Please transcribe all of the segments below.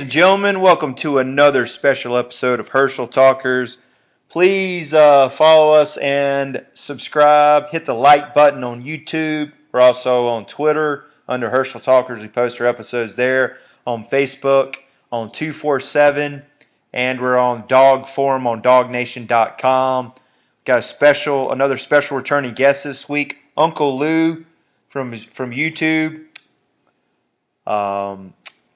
and gentlemen, welcome to another special episode of Herschel Talkers. Please follow us and subscribe. Hit the like button on YouTube. We're also on Twitter under Herschel Talkers. We post our episodes there. On Facebook, on 247, and we're on Dawg forum on dawgnation.com. Got another special returning guest this week, Uncle Lou from YouTube.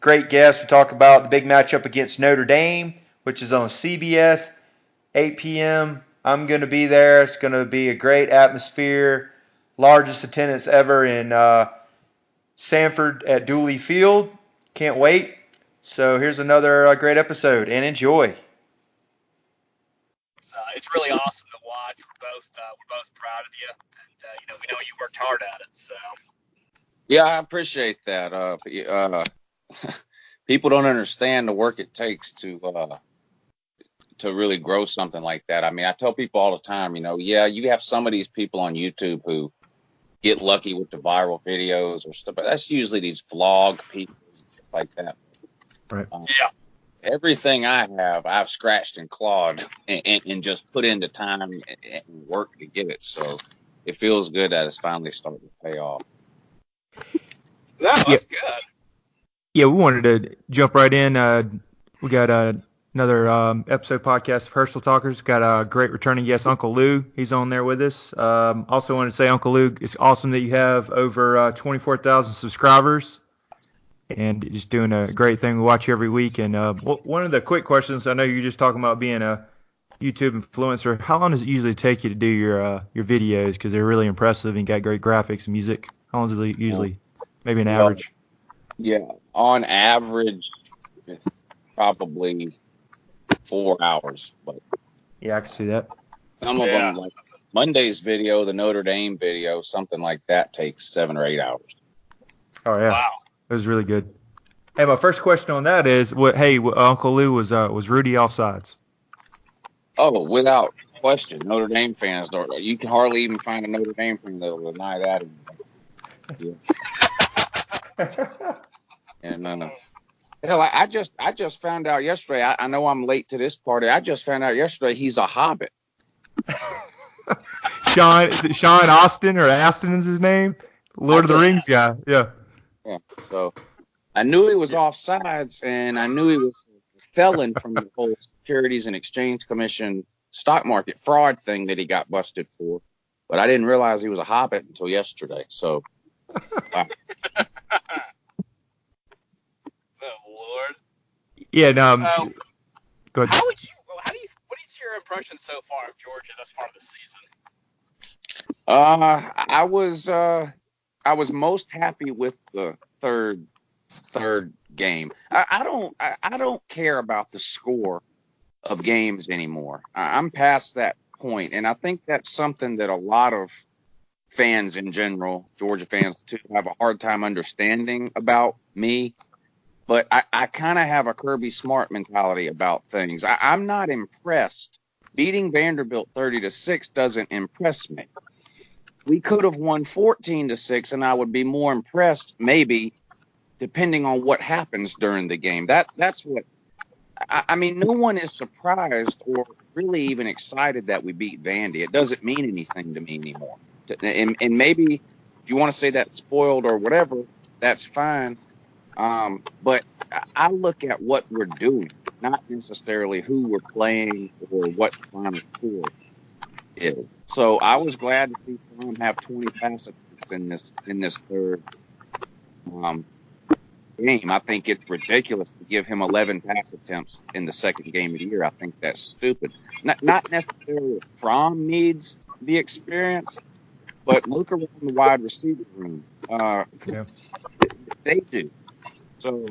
Great guest. We talk about the big matchup against Notre Dame, which is on CBS, 8 p.m. I'm going to be there. It's going to be a great atmosphere. Largest attendance ever in Sanford at Dooley Field. Can't wait. So here's another great episode, and enjoy. It's really awesome to watch. We're both proud of you, and we know you worked hard at it. So. Yeah, I appreciate that. People don't understand the work it takes to really grow something like that. I mean, I tell people all the time, you have some of these people on YouTube who get lucky with the viral videos or stuff, but that's usually these vlog people like that. Right. Yeah. Everything I have, I've scratched and clawed and just put in the time and work to get it. So it feels good that it's finally starting to pay off. No, that's good. Yeah, we wanted to jump right in. We got another episode podcast of Herschel Talkers. Got a great returning guest, Uncle Lou. He's on there with us. Also wanted to say, Uncle Lou, it's awesome that you have over 24,000 subscribers and just doing a great thing. We watch you every week. And one of the quick questions, I know you're just talking about being a YouTube influencer. How long does it usually take you to do your videos? Because they're really impressive and got great graphics and music. How long does it usually? Maybe an average? Yeah, on average, it's probably 4 hours. But yeah, I can see that. Some of them, like Monday's video, the Notre Dame video, something like that takes 7 or 8 hours. Oh yeah, wow, it was really good. Hey, my first question on that is, Uncle Lou was Rudy offsides? Oh, without question, Notre Dame fans don't. You can hardly even find a Notre Dame fan that will deny that. Yeah. And hell, I just found out yesterday. I know I'm late to this party. I just found out yesterday he's a hobbit. Sean Austin, or Aston is his name? Lord of the Rings guy. Yeah. Yeah. So I knew he was offsides, and I knew he was a felon from the whole Securities and Exchange Commission stock market fraud thing that he got busted for. But I didn't realize he was a hobbit until yesterday. So. Oh Lord. Yeah. No. Go ahead. What is your impression so far of Georgia thus far this season? I was most happy with the third game. I don't care about the score of games anymore. I'm past that point, and I think that's something that a lot of fans in general, Georgia fans too, have a hard time understanding about me. But I kind of have a Kirby Smart mentality about things. I'm not impressed. Beating Vanderbilt 30-6 doesn't impress me. We could have won 14-6, and I would be more impressed, maybe, depending on what happens during the game. That's what I mean. No one is surprised or really even excited that we beat Vandy. It doesn't mean anything to me anymore. And maybe if you want to say that's spoiled or whatever, that's fine. But I look at what we're doing, not necessarily who we're playing or what the final score is. So I was glad to see Tom have 20 pass attempts in this third game. I think it's ridiculous to give him 11 pass attempts in the second game of the year. I think that's stupid. Not necessarily Fromm needs the experience, but look around the wide receiver room. They do. So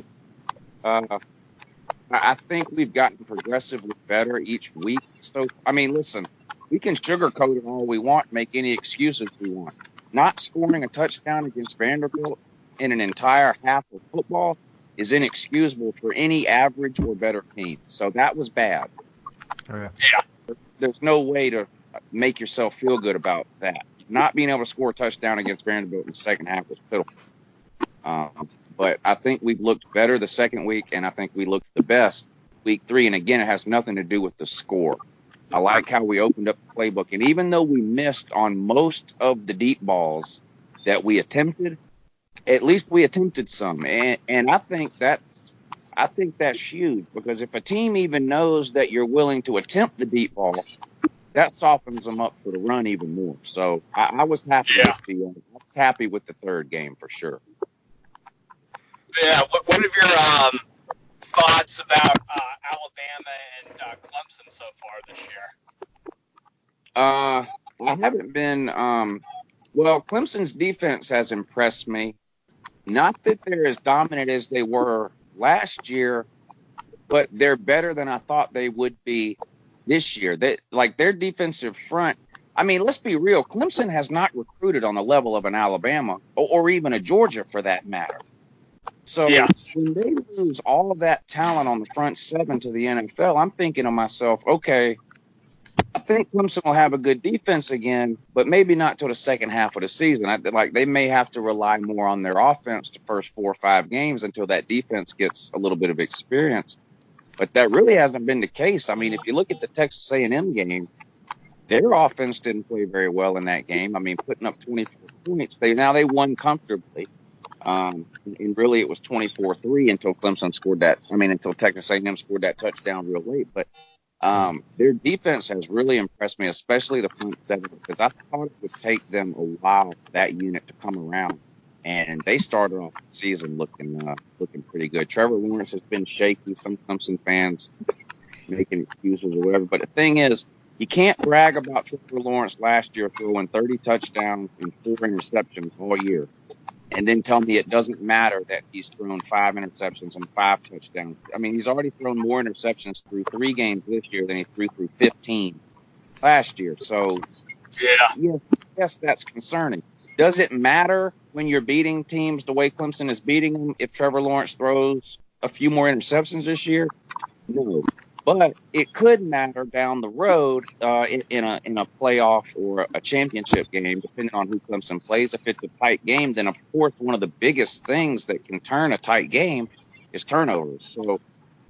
I think we've gotten progressively better each week. So, I mean, listen, we can sugarcoat it all we want, make any excuses we want. Not scoring a touchdown against Vanderbilt in an entire half of football is inexcusable for any average or better team. So that was bad. Oh, yeah. There's no way to make yourself feel good about that. Not being able to score a touchdown against Vanderbilt in the second half was pitiful. But I think we've looked better the second week, and I think we looked the best week 3. And again, it has nothing to do with the score. I like how we opened up the playbook. And even though we missed on most of the deep balls that we attempted, at least we attempted some. And I think that's huge, because if a team even knows that you're willing to attempt the deep ball, that softens them up for the run even more. So I was happy with the third game for sure. Yeah. What are your thoughts about Alabama and Clemson so far this year? I haven't been. Well, Clemson's defense has impressed me. Not that they're as dominant as they were last year, but they're better than I thought they would be this year. Their defensive front. I mean, let's be real. Clemson has not recruited on the level of an Alabama or even a Georgia, for that matter. So when they lose all of that talent on the front seven to the NFL, I'm thinking to myself, okay, I think Clemson will have a good defense again, but maybe not till the second half of the season. They may have to rely more on their offense the first 4 or 5 games until that defense gets a little bit of experience. But that really hasn't been the case. I mean, if you look at the Texas A&M game, their offense didn't play very well in that game. I mean, putting up 24 points. They won comfortably. And really it was 24-3 until Clemson scored that. I mean, until Texas A&M scored that touchdown real late. But their defense has really impressed me, especially the front seven, because I thought it would take them a while for that unit to come around. And they started off the season looking pretty good. Trevor Lawrence has been shaky. Some Clemson fans making excuses or whatever. But the thing is, you can't brag about Trevor Lawrence last year throwing 30 touchdowns and 4 interceptions all year, and then tell me it doesn't matter that he's thrown 5 interceptions and 5 touchdowns. I mean, he's already thrown more interceptions through 3 games this year than he threw through 15 last year. So, yes, that's concerning. Does it matter when you're beating teams the way Clemson is beating them if Trevor Lawrence throws a few more interceptions this year? No. But it could matter down the road in a playoff or a championship game, depending on who Clemson plays. If it's a tight game, then, of course, one of the biggest things that can turn a tight game is turnovers. So,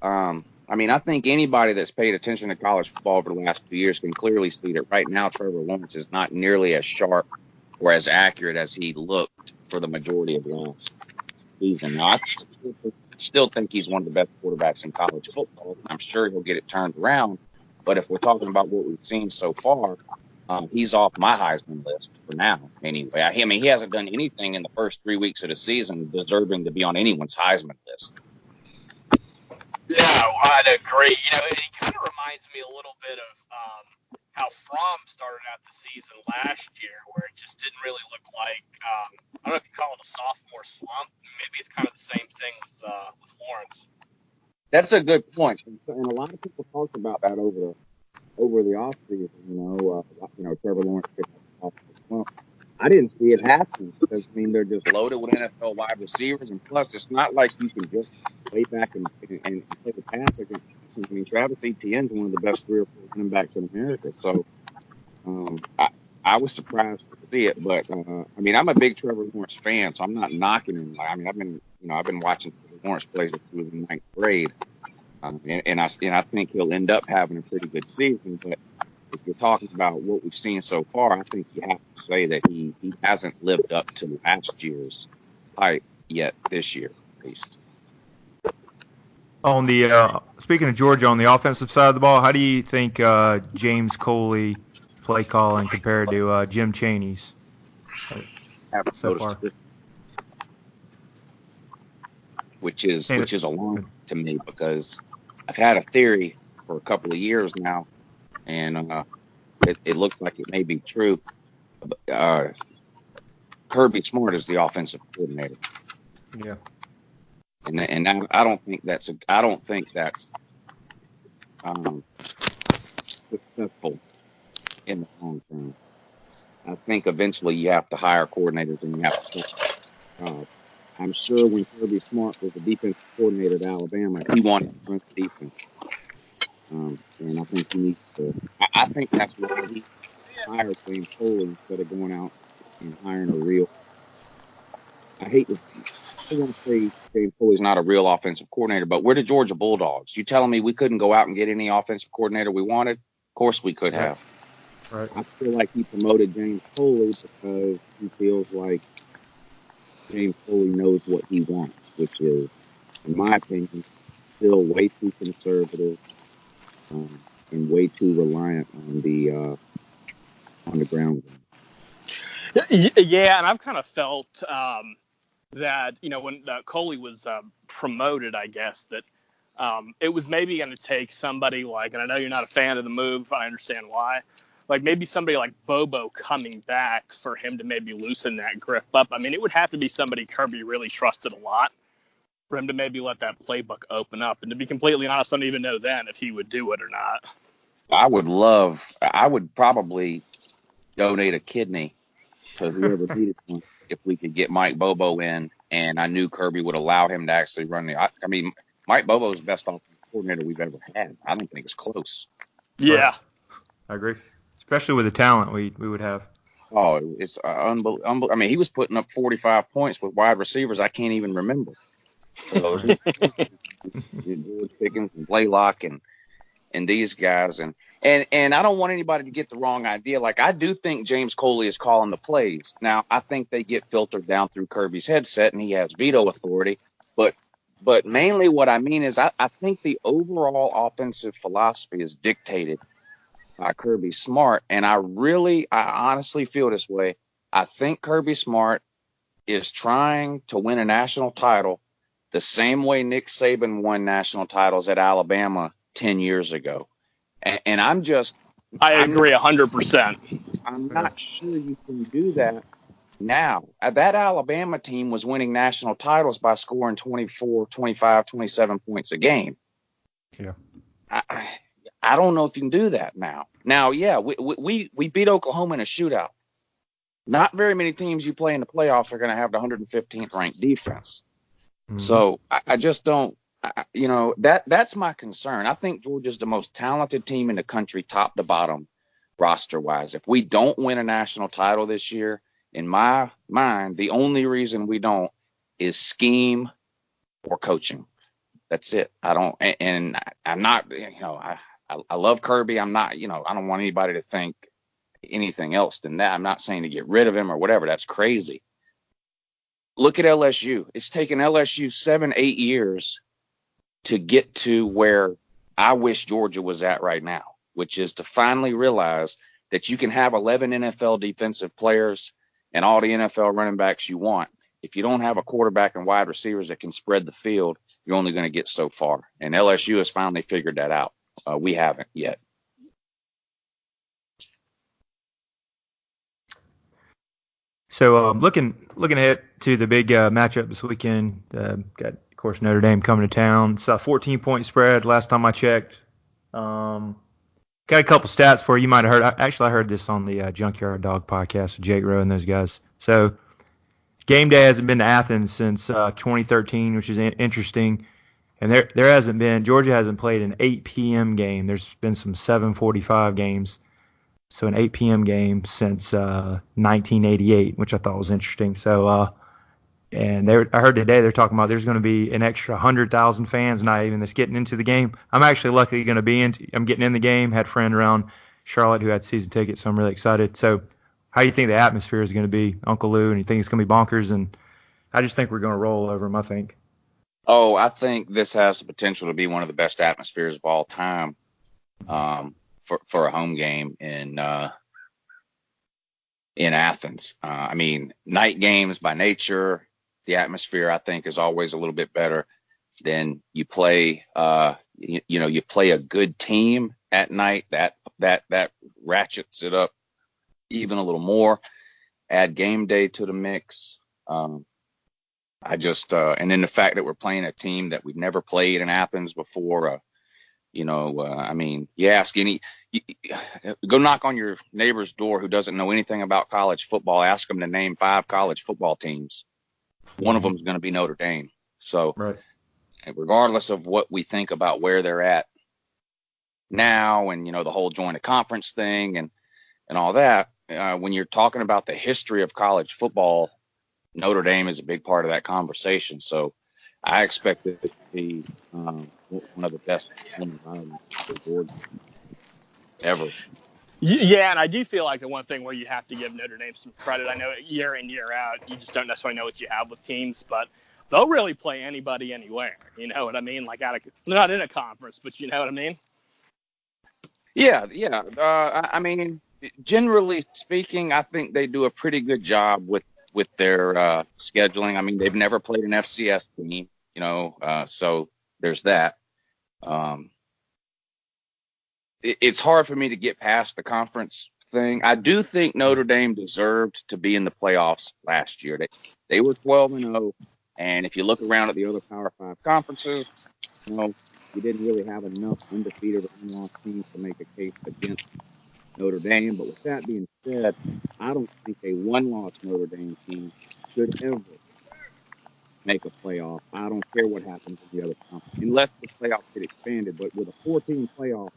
I mean, I think anybody that's paid attention to college football over the last 2 years can clearly see that right now Trevor Lawrence is not nearly as sharp or as accurate as he looked for the majority of last season. Now, I still think he's one of the best quarterbacks in college football. I'm sure he'll get it turned around. But if we're talking about what we've seen so far, he's off my Heisman list for now, anyway. I mean, he hasn't done anything in the first 3 weeks of the season deserving to be on anyone's Heisman list. No, I'd agree. It kind of reminds me a little bit of how Fromm started out the season last year, where it just didn't really look like, I don't know if you call it a sophomore slump. Maybe it's kind of the same thing with Lawrence. That's a good point. And a lot of people talked about that over the offseason, Trevor Lawrence picked up the slump. I didn't see it happen because, I mean, they're just loaded with NFL wide receivers. And plus, it's not like you can just lay back and take a pass against. I mean, Travis Etienne is one of the best 3 or 4 running backs in America. So I was surprised to see it. But, I mean, I'm a big Trevor Lawrence fan, so I'm not knocking him. I mean, I've been watching Trevor Lawrence play since he was in 9th grade. And I think he'll end up having a pretty good season. But if you're talking about what we've seen so far, I think you have to say that he hasn't lived up to last year's hype yet this year, at least. On the speaking of Georgia, on the offensive side of the ball, how do you think James Coley play calling compared to Jim Chaney's so far? Which is alarming to me, because I've had a theory for a couple of years now, and it looks like it may be true. Kirby Smart is the offensive coordinator. Yeah. And I don't think that's successful in the long term. I think eventually you have to hire coordinators and you have to. I'm sure when Kirby Smart was the defensive coordinator at Alabama, he wanted to run the defense. And I think he needs to. I think that's why he hired James Coley instead of going out and hiring a real I hate to. I want to say James Foley's not a real offensive coordinator, but we're the Georgia Bulldogs. You telling me we couldn't go out and get any offensive coordinator we wanted? Of course we could Right. have. Right. I feel like he promoted James Foley because he feels like James Foley knows what he wants, which is, in my opinion, still way too conservative and way too reliant on the ground game. Yeah, and I've kind of felt that, when Coley was promoted, I guess, that it was maybe going to take somebody like, and I know you're not a fan of the move, I understand why, like maybe somebody like Bobo coming back for him to maybe loosen that grip up. I mean, it would have to be somebody Kirby really trusted a lot for him to maybe let that playbook open up. And to be completely honest, I don't even know then if he would do it or not. I would probably donate a kidney to whoever needed one if we could get Mike Bobo in, and I knew Kirby would allow him to actually run I mean, Mike Bobo is the best offensive coordinator we've ever had. I don't think it's close. Yeah. Right. I agree, especially with the talent we would have. Oh, it's unbelievable. I mean, he was putting up 45 points with wide receivers I can't even remember. So Right. George Pickens and Blaylock and these guys and I don't want anybody to get the wrong idea. Like, I do think James Coley is calling the plays. Now, I think they get filtered down through Kirby's headset and he has veto authority. But mainly what I mean is I think the overall offensive philosophy is dictated by Kirby Smart. And I honestly feel this way. I think Kirby Smart is trying to win a national title the same way Nick Saban won national titles at Alabama 10 years ago. And I I'm agree not, 100%. I'm Yeah. not sure you can do that now. That Alabama team was winning national titles by scoring 24, 25, 27 points a game. Yeah. I, I don't know if you can do that now. Now, yeah, we beat Oklahoma in a shootout. Not very many teams you play in the playoffs are going to have the 115th ranked defense. Mm-hmm. So I just don't, that's my concern. I think Georgia's the most talented team in the country, top to bottom, roster wise. If we don't win a national title this year, in my mind, the only reason we don't is scheme or coaching. That's it. I'm not, I love Kirby. I'm not, I don't want anybody to think anything else than that. I'm not saying to get rid of him or whatever. That's crazy. Look at LSU. It's taken LSU 7-8 years to get to where I wish Georgia was at right now, which is to finally realize that you can have 11 NFL defensive players and all the NFL running backs you want. If you don't have a quarterback and wide receivers that can spread the field, you're only going to get so far. And LSU has finally figured that out. We haven't yet. So looking ahead to the big matchup this weekend, got of course Notre Dame coming to town. It's a 14-point spread last time I checked. Got a couple stats for you. You might have heard. I heard this on the Junkyard Dog podcast with Jake Rowe and those guys. So game day hasn't been to Athens since 2013, which is interesting. And there hasn't been, Georgia hasn't played an 8 p.m. game. There's been some 7:45 games. So an 8 p.m. game since 1988, which I thought was interesting. So, and I heard today they're talking about there's going to be an extra 100,000 fans not even that's getting into the game. I'm actually lucky going to be I'm getting in the game. Had a friend around Charlotte who had season tickets, so I'm really excited. So, how do you think the atmosphere is going to be, Uncle Lou? And you think it's going to be bonkers? And I just think we're going to roll over them, I think. Oh, I think this has the potential to be one of the best atmospheres of all time. For a home game in Athens. I mean, night games by nature, the atmosphere I think is always a little bit better than you play. You play a good team at night. That ratchets it up even a little more. Add game day to the mix. And then the fact that we're playing a team that we've never played in Athens before. I mean, go knock on your neighbor's door who doesn't know anything about college football. Ask them to name 5 college football teams. One of them is going to be Notre Dame. So, right. Regardless of what we think about where they're at now, and the whole join a conference thing and all that, when you're talking about the history of college football, Notre Dame is a big part of that conversation. So I expect it to be one of the best home environments for Georgia ever. Yeah, and I do feel like the one thing where you have to give Notre Dame some credit, I know year in, year out, you just don't necessarily know what you have with teams, but they'll really play anybody anywhere. You know what I mean? Like, they're not in a conference, but you know what I mean? Yeah. I mean, generally speaking, I think they do a pretty good job with their scheduling. I mean, they've never played an FCS team, so there's that. It's hard for me to get past the conference thing. I do think Notre Dame deserved to be in the playoffs last year. They were 12-0, and if you look around at the other Power 5 conferences, you didn't really have enough undefeated or one-loss teams to make a case against Notre Dame. But with that being said, I don't think a one-loss Notre Dame team should ever make a playoff. I don't care what happens in the other conference, unless the playoffs get expanded. But with a 14 playoff,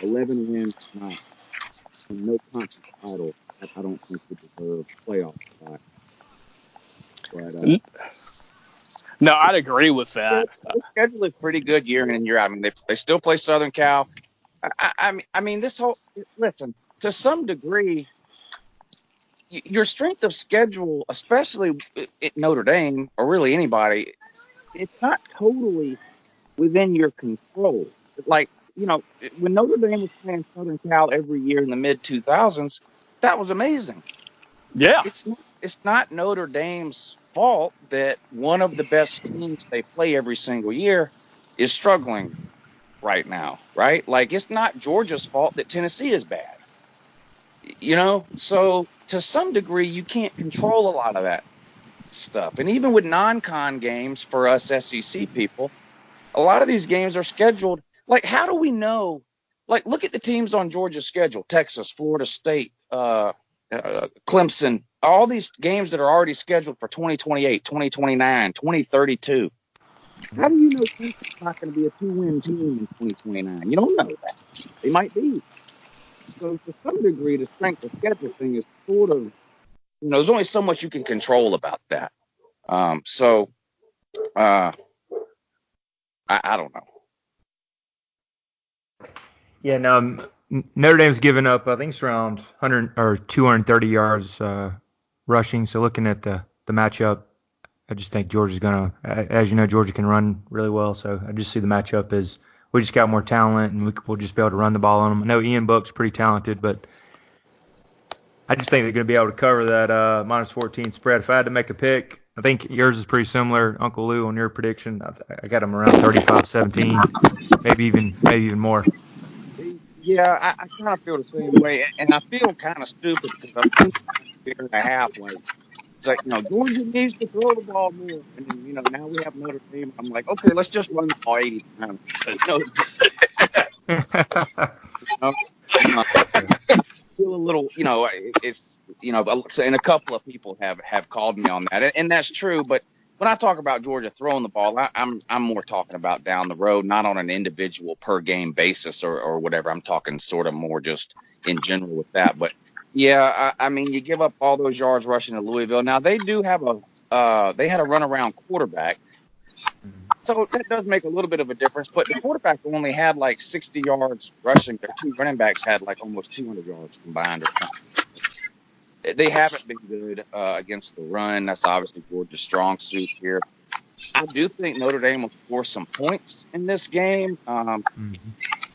11 wins, no conference title, I don't think we deserve playoff spot. But no, I'd agree with that. The schedule is pretty good year in and year out. I mean, they still play Southern Cal. I mean, this whole listen, to some degree, your strength of schedule, especially at Notre Dame or really anybody, it's not totally within your control. Like, when Notre Dame was playing Southern Cal every year in the mid 2000s, that was amazing. Yeah. It's not Notre Dame's fault that one of the best teams they play every single year is struggling right now, right? Like, it's not Georgia's fault that Tennessee is bad. So to some degree, you can't control a lot of that stuff. And even with non-con games for us SEC people, a lot of these games are scheduled. Like, how do we know? Like, look at the teams on Georgia's schedule: Texas, Florida State, Clemson, all these games that are already scheduled for 2028, 2029, 2032. How do you know Clemson's not going to be a 2-win team in 2029? You don't know that. They might be. So to some degree, the strength of schedule thing is sort of, there's only so much you can control about that. I don't know. Yeah, no, Notre Dame's given up, I think it's around 100 or 230 yards rushing. So looking at the matchup, I just think Georgia's going to, as you know, Georgia can run really well. So I just see the matchup as we just got more talent and we'll just be able to run the ball on them. I know Ian Book's pretty talented, but I just think they're going to be able to cover that minus 14 spread. If I had to make a pick, I think yours is pretty similar, Uncle Lou, on your prediction. I got them around 35-17, maybe even more. Yeah, I kind of feel the same way, and I feel kind of stupid because I'm thinking a year and a half, it's like, Georgia needs to throw the ball more, and then, now we have Notre Dame. I'm like, okay, let's just run the ball 80 times. Feel a little, it's, and a couple of people have called me on that, and that's true. But when I talk about Georgia throwing the ball, I'm more talking about down the road, not on an individual per game basis or whatever. I'm talking sort of more just in general with that. But yeah, I mean, you give up all those yards rushing to Louisville. Now they do have they had a runaround quarterback. So that does make a little bit of a difference, but the quarterback only had like 60 yards rushing. Their two running backs had like almost 200 yards combined or something. They haven't been good against the run. That's obviously Georgia's strong suit here. I do think Notre Dame will score some points in this game,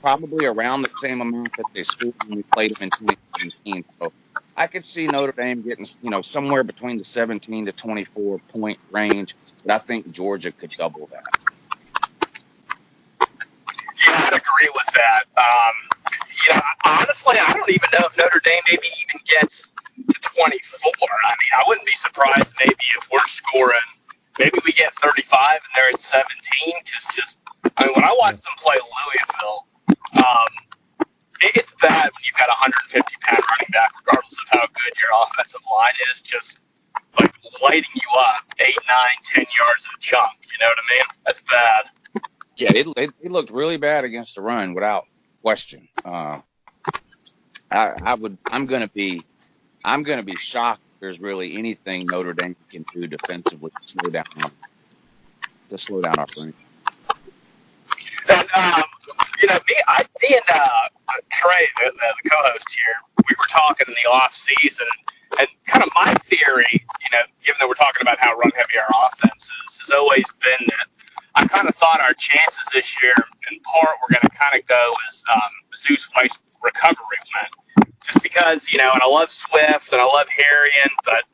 probably around the same amount that they scored when we played them in 2017. So I could see Notre Dame getting, somewhere between the 17 to 24 point range, but I think Georgia could double that. Yeah, I'd agree with that. Honestly, I don't even know if Notre Dame maybe even gets to 24. I mean, I wouldn't be surprised maybe if we're scoring, maybe we get 35 and they're at 17. I mean, when I watched them play Louisville, it's bad when you've got a 150-pound running back, regardless of how good your offensive line is, just like lighting you up 8, 9, 10 yards at a chunk. You know what I mean? That's bad. Yeah, it looked really bad against the run, without question. I'm gonna be shocked there's really anything Notre Dame can do defensively to slow down our running. And me and Trey, the co-host here, we were talking in the off season, and kind of my theory, given that we're talking about how run heavy our offense is, has always been that I kind of thought our chances this year, in part, were going to kind of go as Zeus White's recovery went. Just because, and I love Swift and I love Harrion, but,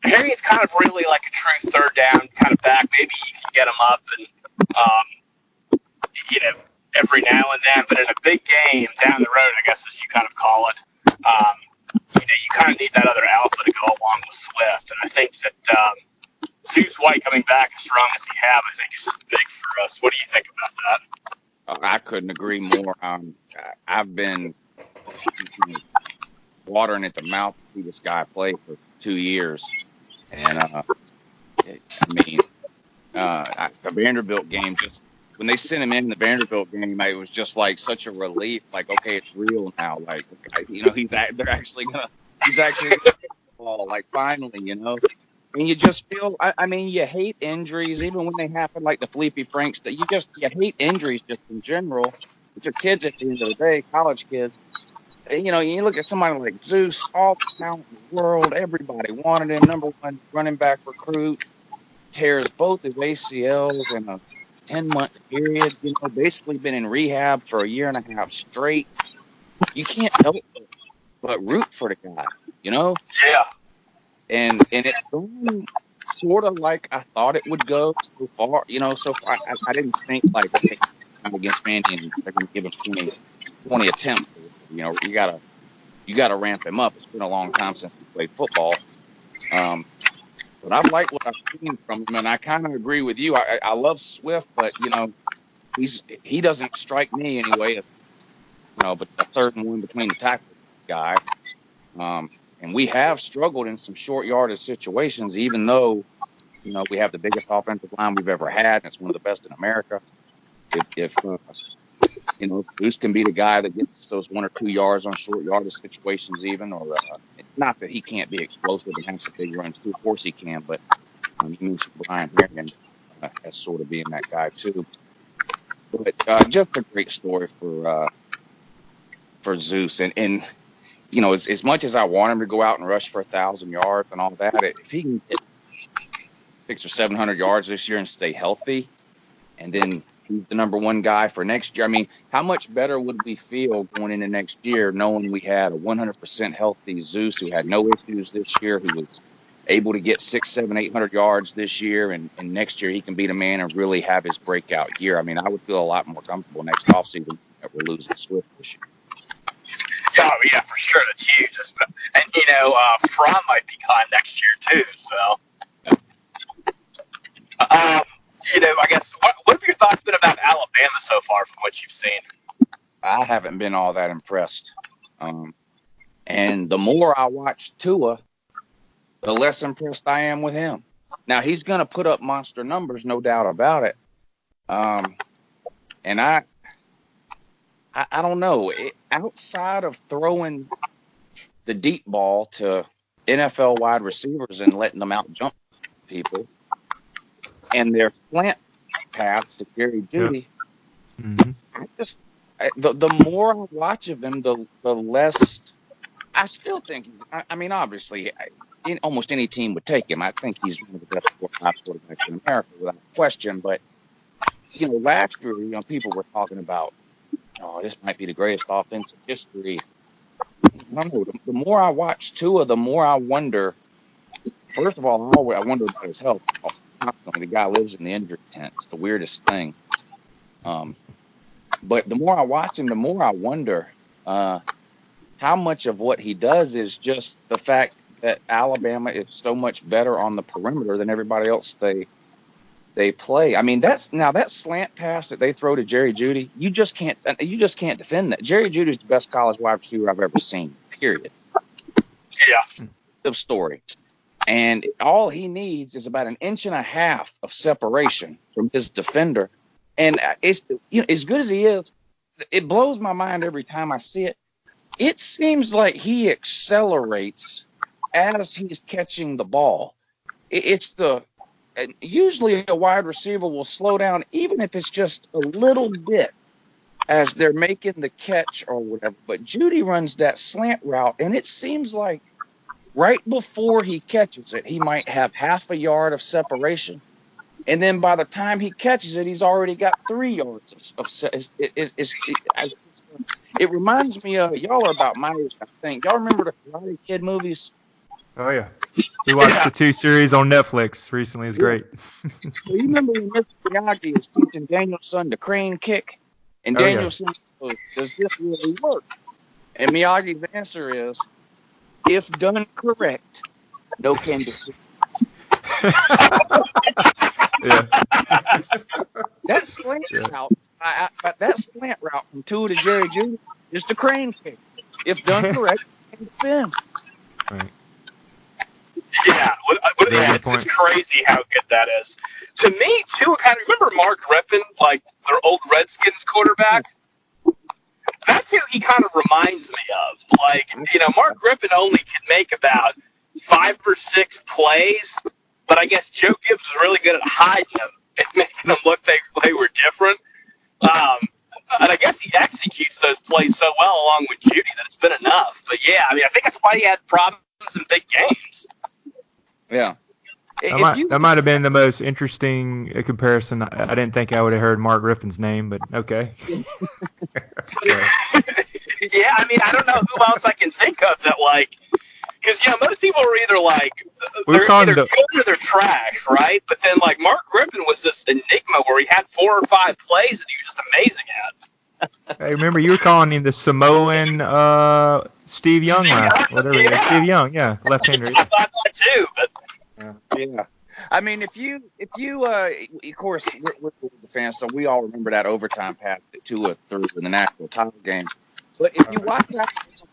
Harrion's kind of really like a true third down kind of back. Maybe you can get him up and, every now and then, but in a big game down the road, I guess as you kind of call it, you kind of need that other alpha to go along with Swift. And I think that Zeus White coming back as strong as he have, I think is just big for us. What do you think about that? I couldn't agree more. I've been watering at the mouth to see this guy play for 2 years. And, the Vanderbilt game, just when they sent him in the Vanderbilt game, it was just like such a relief. Like, okay, it's real now. Like, he's actually gonna ball. Like, finally, And you just feel, you hate injuries, even when they happen, like the Felipe Franks. That you hate injuries just in general. But your kids at the end of the day, college kids. You look at somebody like Zeus, all the talent in the world. Everybody wanted him, number one running back recruit. Tears both his ACLs in a 10-month period. Basically been in rehab for a year and a half straight. You can't help but root for the guy. Yeah. And it's going sort of like I thought it would go so far. So far I didn't think like, okay, I'm against Vandy and they're going to give him 20 attempts. You gotta ramp him up. It's been a long time since he played football. But I like what I've seen from him, and I kind of agree with you. I love Swift, but he doesn't strike me anyway. But the third and one between the tackle guy. And we have struggled in some short yardage situations, even though, we have the biggest offensive line we've ever had, and it's one of the best in America. If Bruce can be the guy that gets those 1 or 2 yards on short yardage situations even, or not that he can't be explosive and have some big runs too. Of course he can, but he mentioned Brian Harrigan as sort of being that guy too. But just a great story for Zeus. And as much as I want him to go out and rush for 1,000 yards and all that, if he can get 600 or 700 yards this year and stay healthy, and then he's the number one guy for next year. How much better would we feel going into next year knowing we had a 100% healthy Zeus who had no issues this year, who was able to get 600, 700, 800 yards this year, and next year he can be the man and really have his breakout year. I would feel a lot more comfortable next offseason that we're losing Swift this year. Yeah, for sure. That's huge. And, Fromm might be gone next year, too. So, I guess, what have your thoughts been about Alabama so far from what you've seen? I haven't been all that impressed. And the more I watch Tua, the less impressed I am with him. Now, he's going to put up monster numbers, no doubt about it. And I don't know. Outside of throwing the deep ball to NFL wide receivers and letting them out jump people, and their slant paths to Jerry Jeudy, the more I watch of him, the less I still think. Obviously, almost any team would take him. I think he's one of the best 4-5 quarterbacks in America without question. But last year, people were talking about, this might be the greatest offense in history. I don't know. The more I watch Tua, the more I wonder. First of all, I wonder about his health. The guy lives in the injury tent. It's the weirdest thing. But the more I watch him, the more I wonder how much of what he does is just the fact that Alabama is so much better on the perimeter than everybody else they play. That slant pass that they throw to Jerry Jeudy, you just can't defend that. Jerry Jeudy's the best college wide receiver I've ever seen. Period. Yeah. The story. And all he needs is about 1.5 inches of separation from his defender. And it's as good as he is, it blows my mind every time I see it. it seems like he accelerates as he's catching the ball. Usually a wide receiver will slow down, even if it's just a little bit, as they're making the catch or whatever. But Judy runs that slant route, and it seems like right before he catches it, he might have half a yard of separation. And then by the time he catches it, he's already got 3 yards of it reminds me of, y'all are about my age, I think. Y'all remember the Karate Kid movies? Oh, yeah. We watched the 2 series on Netflix recently. It's great. So you remember when Mr. Miyagi is teaching Danielson the crane kick? And Danielson goes, does this really work? And Miyagi's answer is, if done correct, no can do. Yeah. That slant route, but that slant route from Tua to Jerry Jr. is the crane kick. If done correct, it's spin. Right. Yeah, it's crazy how good that is. To me, too, kind of remember Mark Rippon, like their old Redskins quarterback? That's who he kind of reminds me of. Like, Mark Rippon only could make about 5 or 6 plays, but I guess Joe Gibbs was really good at hiding them and making them look like they were different. And I guess he executes those plays so well along with Judy that it's been enough. But yeah, I mean, I think that's why he had problems in big games. Yeah. That might have been the most interesting comparison. I didn't think I would have heard Mark Rippon's name, but okay. Yeah, I mean, I don't know who else I can think of that, like, because, most people are either, like, they're either good or they're trash, right? But then, like, Mark Rippon was this enigma where he had 4 or 5 plays that he was just amazing at. Hey, remember you were calling him the Samoan Steve Young Steve Young, yeah, left-hander. I thought that too, but... Yeah. I mean, if you of course, we're the fans, so we all remember that overtime pass that Tua threw in the national title game. But if you watch that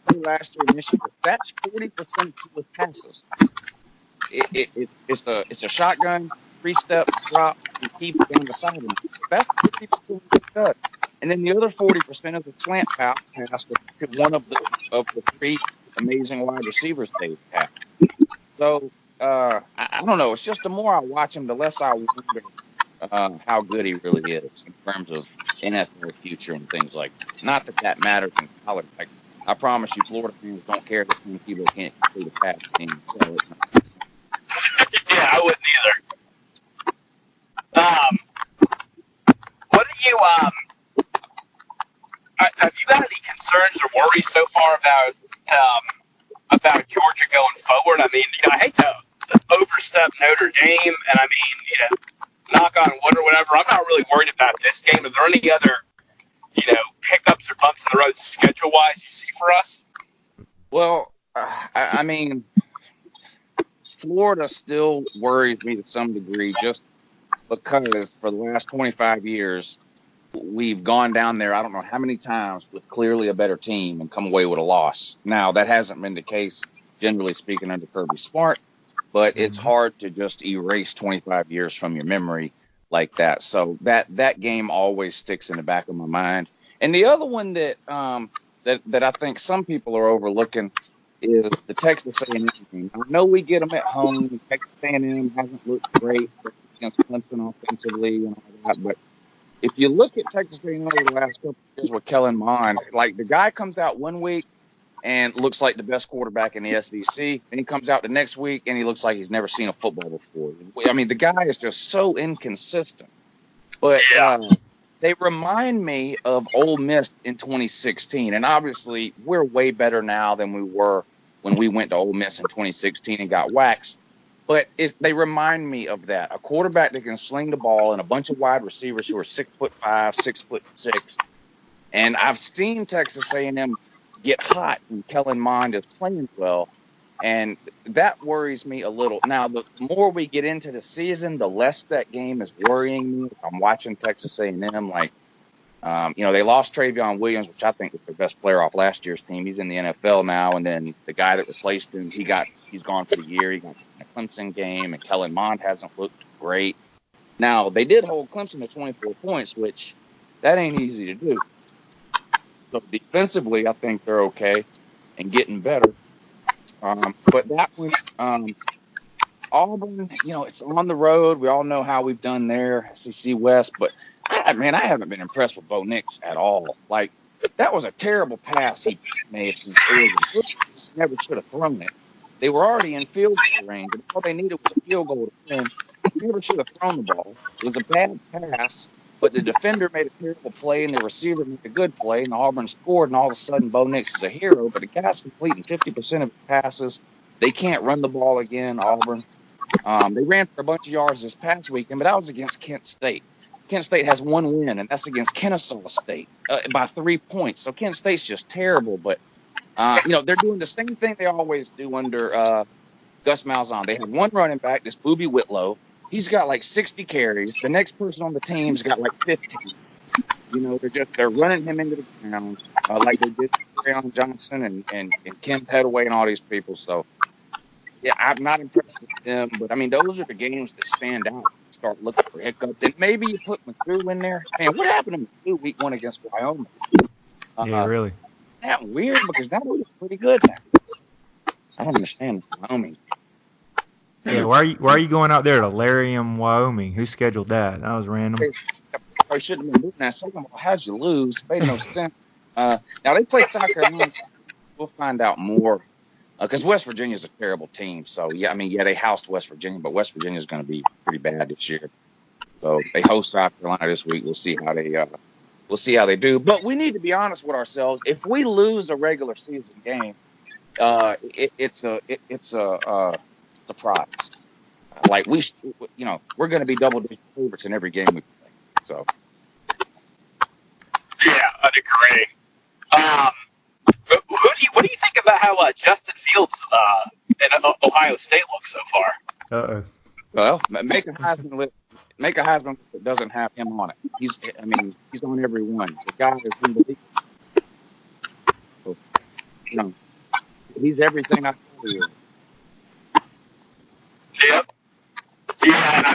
play last year in Michigan, that's 40% of Tua's passes. It's a shotgun, 3-step drop, and keep down the sideline. That's 50% of the does. And then the other 40% is a slant pass to one of the 3 amazing wide receivers they have. So I don't know. It's just the more I watch him, the less I wonder how good he really is in terms of NFL future and things like that. Not that matters in college. Like, I promise you, Florida fans don't care that Tim Tebow can't complete a pass team. So it's not. Yeah, I wouldn't either. What do you have you got any concerns or worries so far about Georgia going forward? I mean, I hate to overstep Notre Dame, and I mean, knock on wood or whatever. I'm not really worried about this game. Are there any other, hiccups or bumps in the road schedule-wise you see for us? Well, I mean, Florida still worries me to some degree, just because for the last 25 years, we've gone down there, I don't know how many times, with clearly a better team and come away with a loss. Now, that hasn't been the case, generally speaking, under Kirby Smart, but it's hard to just erase 25 years from your memory like that. So that game always sticks in the back of my mind. And the other one that I think some people are overlooking is the Texas A&M game. I know we get them at home. Texas A&M hasn't looked great against Clemson offensively and all that, but if you look at Texas A&M over the last couple of years with Kellen Mond, like the guy comes out one week and looks like the best quarterback in the SEC, and he comes out the next week and he looks like he's never seen a football before. I mean, the guy is just so inconsistent. But they remind me of Ole Miss in 2016, and obviously we're way better now than we were when we went to Ole Miss in 2016 and got waxed. But they remind me of that. A quarterback that can sling the ball and a bunch of wide receivers who are 6'5", 6'6". And I've seen Texas A&M get hot when Kellen Mond is playing well, and that worries me a little. Now, the more we get into the season, the less that game is worrying me. I'm watching Texas A&M, like, they lost Travion Williams, which I think was their best player off last year's team. He's in the NFL now, and then the guy that replaced him, he's gone for the year. He got in a Clemson game, and Kellen Mond hasn't looked great. Now, they did hold Clemson to 24 points, which that ain't easy to do. So defensively, I think they're okay and getting better. But that one, Auburn, it's on the road. We all know how we've done there, SEC West. But, I haven't been impressed with Bo Nix at all. Like, that was a terrible pass he made from Oregon. Never should have thrown it. They were already in field goal range, and all they needed was a field goal to win. Never should have thrown the ball. It was a bad pass, but the defender made a terrible play, and the receiver made a good play, and Auburn scored, and all of a sudden Bo Nix is a hero. But the guy's completing 50% of his passes. They can't run the ball again, Auburn. They ran for a bunch of yards this past weekend, but that was against Kent State. Kent State has one win, and that's against Kennesaw State by 3 points. So Kent State's just terrible, but they're doing the same thing they always do under Gus Malzahn. They have one running back, this Booby Whitlow. He's got like 60 carries. The next person on the team's got like 15. They're running him into the ground like they did Trayon Johnson and Kim Petaway and all these people. So, yeah, I'm not impressed with them. But, those are the games that stand out. Start looking for hiccups. And maybe you put Mizzou in there. Man, what happened to Mizzou week 1 against Wyoming? Yeah, really. That weird because that was pretty good now. I don't understand Wyoming. Yeah, why are you going out there to Larium, Wyoming? Who scheduled that? That was random. I shouldn't have been doing that. Second of all, how'd you lose? Made no sense. Now they play South Carolina. We'll find out more because West Virginia's a terrible team. So yeah, they housed West Virginia, but West Virginia's going to be pretty bad this year. So they host South Carolina this week. We'll see how they do. But we need to be honest with ourselves. If we lose a regular season game, it's a surprise. Like we're going to be double-digit favorites in every game we play. So. Yeah, I'd agree. What do you think about how Justin Fields in Ohio State looks so far? Uh-oh. Well, make a Heisman list that doesn't have him on it. He's on every one. The guy is unbelievable. So, he's everything I thought he was. Yep. Yeah, and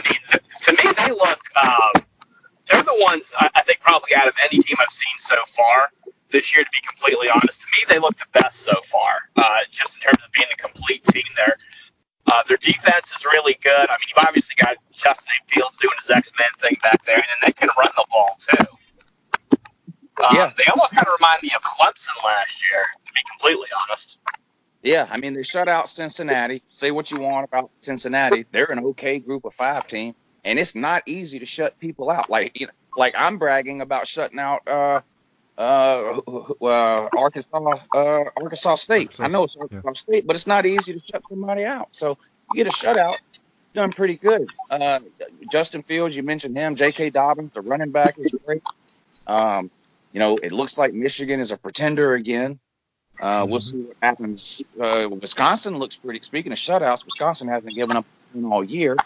to me, they look. They're the ones I think probably out of any team I've seen so far this year. To be completely honest, to me, they look the best so far. Just in terms of being a complete team, there. Their defense is really good. You've obviously got Justin Fields doing his X-Men thing back there, and then they can run the ball too. They almost kind of remind me of Clemson last year, to be completely honest. Yeah, they shut out Cincinnati. Say what you want about Cincinnati. They're an okay group of 5 team, and it's not easy to shut people out. Like I'm bragging about shutting out Arkansas State. I know it's Arkansas State, but it's not easy to shut somebody out. So you get a shutout, done pretty good. Justin Fields, you mentioned him. J.K. Dobbins, the running back, is great. It looks like Michigan is a pretender again. We'll see what happens. Wisconsin looks pretty. Speaking of shutouts, Wisconsin hasn't given up all year.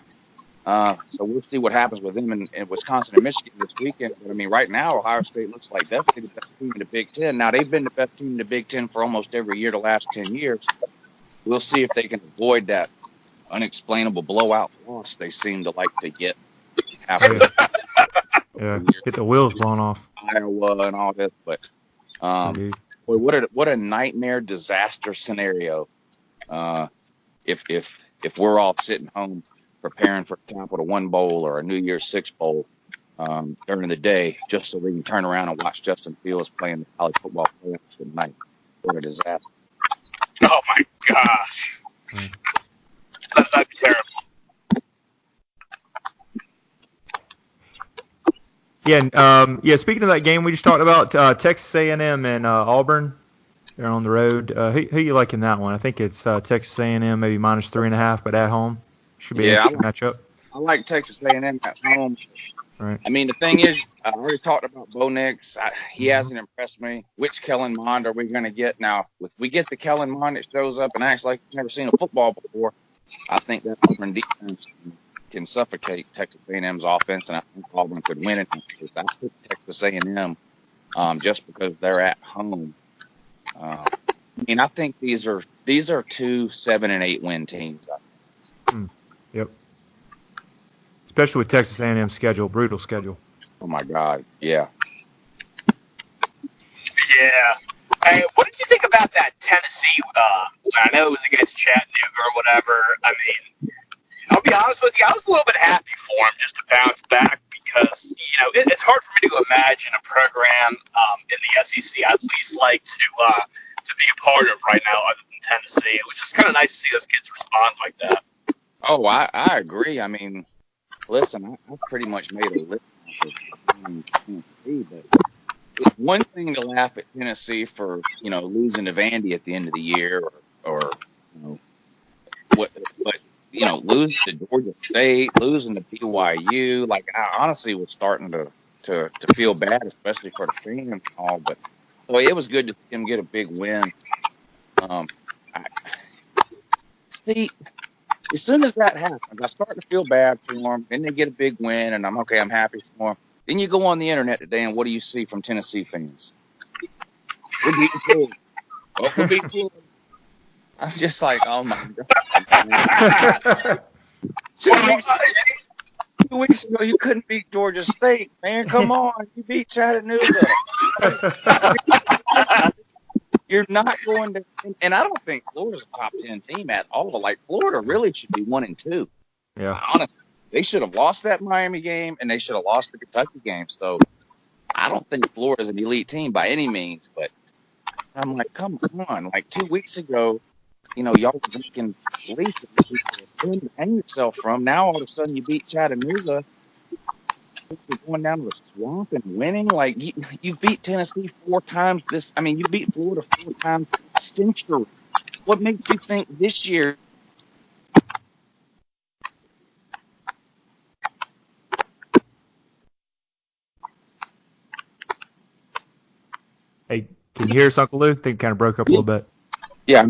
So we'll see what happens with them in Wisconsin and Michigan this weekend. But right now, Ohio State looks like definitely the best team in the Big Ten. Now, they've been the best team in the Big Ten for almost every year the last 10 years. We'll see if they can avoid that unexplainable blowout loss they seem to like to get. Yeah, get the wheels blown off. Iowa and all this, but boy, what a nightmare disaster scenario. If we're all sitting home preparing for a Capital One Bowl or a New Year's Six Bowl during the day, just so we can turn around and watch Justin Fields playing the college football playoffs tonight. What a disaster! Oh my gosh, that'd be terrible. Yeah, speaking of that game we just talked about, Texas A&M and Auburn, they're on the road. Who you like in that one? I think it's Texas A&M, maybe -3.5, but at home. Should be an interesting matchup. I like Texas A&M at home. Right. The thing is, I already talked about Bo Nix. He hasn't impressed me. Which Kellen Mond are we going to get? Now, if we get the Kellen Mond that shows up and acts like he's never seen a football before, I think that Auburn defense can suffocate Texas A&M's offense, and I think Auburn could win it. I pick Texas A&M just because they're at home. I think these are 2 7 and 8 win teams. Yep. Especially with Texas A&M's schedule, brutal schedule. Oh my God, yeah. Yeah. Hey, what did you think about that Tennessee? I know it was against Chattanooga or whatever. I mean, I'll be honest with you, I was a little bit happy for him just to bounce back because, it's hard for me to imagine a program in the SEC I'd least like to be a part of right now other than Tennessee. It was just kind of nice to see those kids respond like that. Oh, I agree. I mean, listen, I pretty much made a list of Tennessee, but it's one thing to laugh at Tennessee for, losing to Vandy at the end of the year or what, but, losing to Georgia State, losing to BYU, like I honestly was starting to feel bad, especially for the fans and all, but so it was good to see him get a big win. I see. As soon as that happens, I start to feel bad for them. Then they get a big win, and I'm happy for them. Then you go on the internet today, and what do you see from Tennessee fans? We're beating Florida. Oh, we're beating Florida. I'm just like, oh my god. 2 weeks ago, you couldn't beat Georgia State, man. Come on, you beat Chattanooga. You're not going to, and I don't think Florida's a top 10 team at all. Like Florida really should be 1-2. Yeah. Honestly, they should have lost that Miami game, and they should have lost the Kentucky game. So I don't think Florida's an elite team by any means. But I'm like, come on! Like 2 weeks ago, y'all were drinking Leaf to hang yourself from. Now all of a sudden you beat Chattanooga. You're going down to the swamp and winning. Like you beat Tennessee 4 times you beat Florida 4 times this century. What makes you think this year? Hey, can you hear us, Uncle Lou? I think it kind of broke up a little bit. Yeah.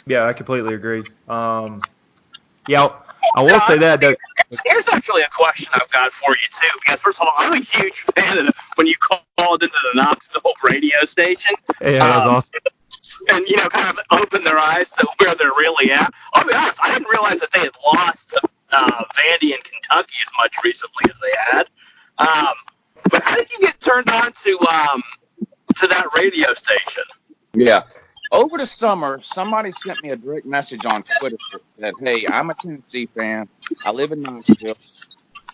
Yeah, I completely agree. Yeah, I will say that. Here's actually a question I've got for you too, because first of all, I'm a huge fan of when you called into the Knoxville radio station. Yeah, that was awesome. And kind of opened their eyes to where they're really at. I'll be honest, I didn't realize that they had lost to Vandy and Kentucky as much recently as they had. But how did you get turned on to that radio station? Yeah. Over the summer, somebody sent me a direct message on Twitter that, hey, I'm a Tennessee fan. I live in Knoxville.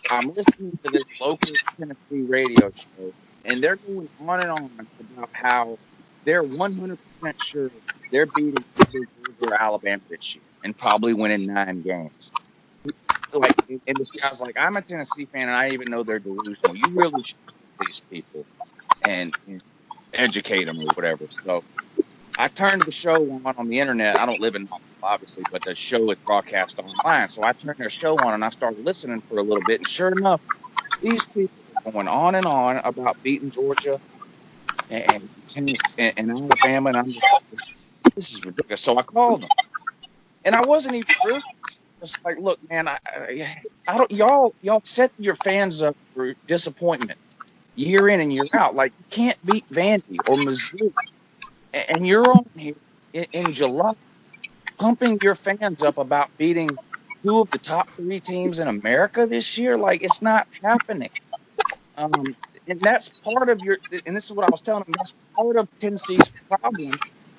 I'm listening to this local Tennessee radio show, and they're going on and on about how they're 100% sure they're beating Georgia or Alabama this year and probably winning 9 games. And this guy's like, I'm a Tennessee fan, and I even know they're delusional. You really should talk to these people and educate them or whatever. So I turned the show on the internet. I don't live in Knoxville, obviously, but the show is broadcast online. So I turned their show on and I started listening for a little bit. And sure enough, these people are going on and on about beating Georgia and Alabama. And I'm just like, this is ridiculous. So I called them. And I wasn't even rude. Just like, look, man, I don't. Y'all set your fans up for disappointment year in and year out. Like you can't beat Vandy or Missouri. And you're on here in July pumping your fans up about beating 2 of the top 3 teams in America this year. Like, it's not happening. And that's part of and this is what I was telling them, that's part of Tennessee's problem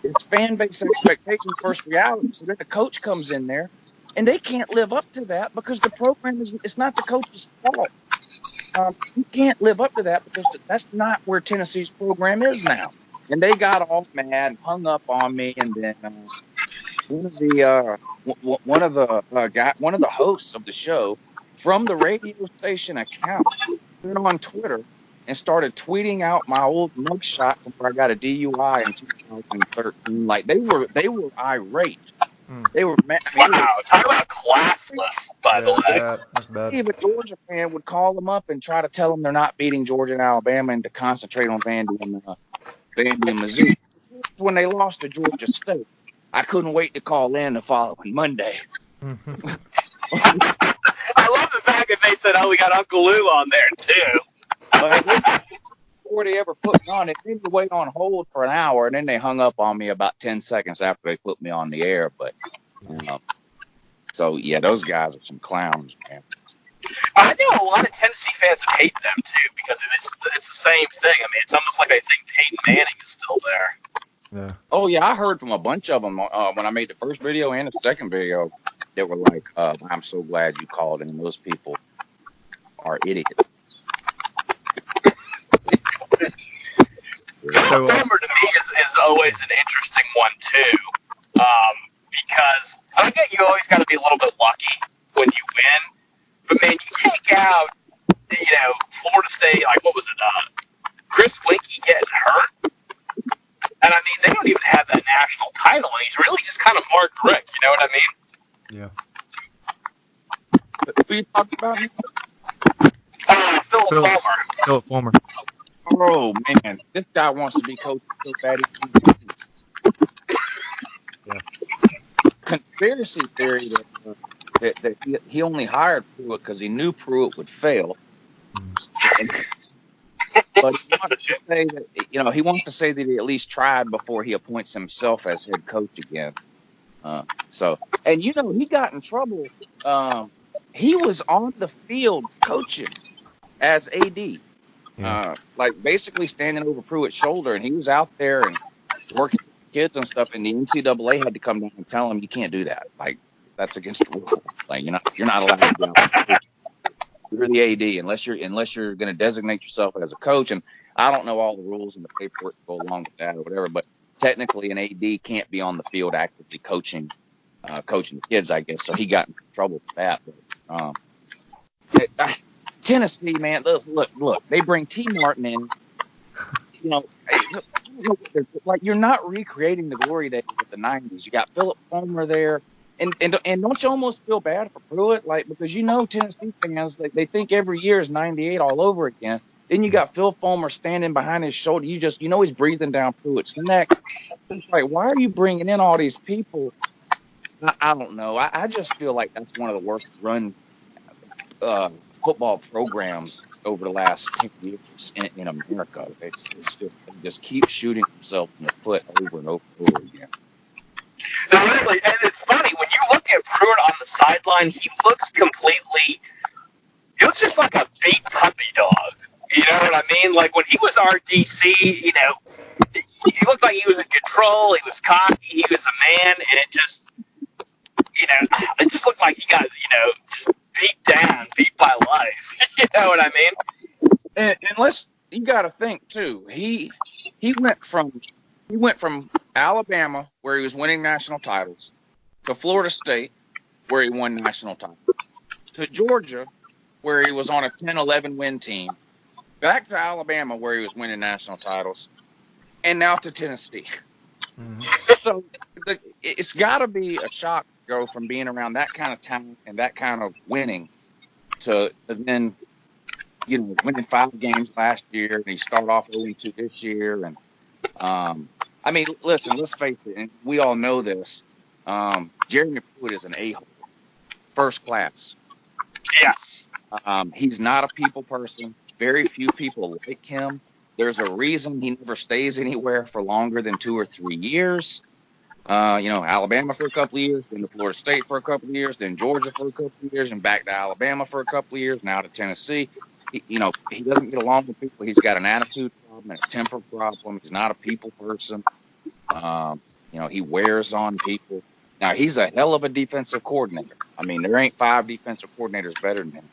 is fan base expectations versus reality. So then the coach comes in there, and they can't live up to that because the program it's not the coach's fault. You can't live up to that because that's not where Tennessee's program is now. And they got all mad and hung up on me. And then one of the hosts of the show from the radio station account went on Twitter and started tweeting out my old mugshot from where I got a DUI in 2013. Like they were irate. They were mad. Wow, talk about classless, by the way. That's bad. If a Georgia fan would call them up and try to tell them they're not beating Georgia and Alabama and to concentrate on Vandy and Missouri. When they lost to Georgia State, I couldn't wait to call in the following Monday. I love the fact that they said, "Oh, we got Uncle Lou on there too." Before they ever put me on, they made me wait on hold for an hour, and then they hung up on me about 10 seconds after they put me on the air. But so yeah, those guys are some clowns, man. I know a lot of Tennessee fans that hate them too because it's the same thing. I mean, it's almost like I think Peyton Manning is still there. Yeah. Oh yeah, I heard from a bunch of them when I made the first video and the second video. They were like, "I'm so glad you called in. Those people are idiots." Phil Fulmer to me is always an interesting one too, because I get you always got to be a little bit lucky when you win, but man, you take out Florida State, like what was it, Chris Winkie getting hurt, and I mean they don't even have that national title, and he's really just kind of Mark Richt, you know what I mean? Yeah. Who you talking about? Philip Fulmer. Philip Fulmer. Oh man, this guy wants to be coach so bad. Yeah. Conspiracy theory that he only hired Pruitt because he knew Pruitt would fail. But he wants to say that he wants to say that he at least tried before he appoints himself as head coach again. And he got in trouble. He was on the field coaching as AD. Yeah. Like basically standing over Pruitt's shoulder, and he was out there and working with kids and stuff. And the NCAA had to come down and tell him, "You can't do that. Like that's against the rules. Like you're not allowed to be out there. You're the AD unless you're going to designate yourself as a coach." And I don't know all the rules and the paperwork that go along with that or whatever, but technically an AD can't be on the field actively coaching the kids, I guess. So he got in trouble for that. But, Tennessee, man, look, they bring T. Martin in. Like you're not recreating the glory days of the '90s. You got Philip Fulmer there, and don't you almost feel bad for Pruitt, like because Tennessee fans they think every year is '98 all over again. Then you got Phil Fulmer standing behind his shoulder. He's breathing down Pruitt's neck. It's like, why are you bringing in all these people? I don't know. I just feel like that's one of the worst run football programs over the last 10 years in America. It's just they just keep shooting themselves in the foot over and over and over again. Really, and it's funny when you look at Pruitt on the sideline, he looks just like a big puppy dog. You know what I mean? Like when he was our DC, he looked like he was in control. He was cocky. He was a man, and it just looked like he got just beat by life. You know what I mean? And you got to think too. He went from Alabama, where he was winning national titles, to Florida State, where he won national titles, to Georgia, where he was on a 10-11 win team, back to Alabama, where he was winning national titles, and now to Tennessee. Mm-hmm. So it's got to be a shock to go from being around that kind of talent and that kind of winning to then winning 5 games last year, and he started off 0-2 this year. And I mean, listen, let's face it, and we all know this. Jeremy Pruitt is an a-hole, first class. Yes. He's not a people person. Very few people like him. There's a reason he never stays anywhere for longer than 2 or 3 years. Alabama for a couple of years, then to Florida State for a couple of years, then Georgia for a couple of years, and back to Alabama for a couple of years, now to Tennessee. He doesn't get along with people. He's got an attitude problem and a temper problem. He's not a people person. He wears on people. Now, he's a hell of a defensive coordinator. I mean, there ain't 5 defensive coordinators better than him.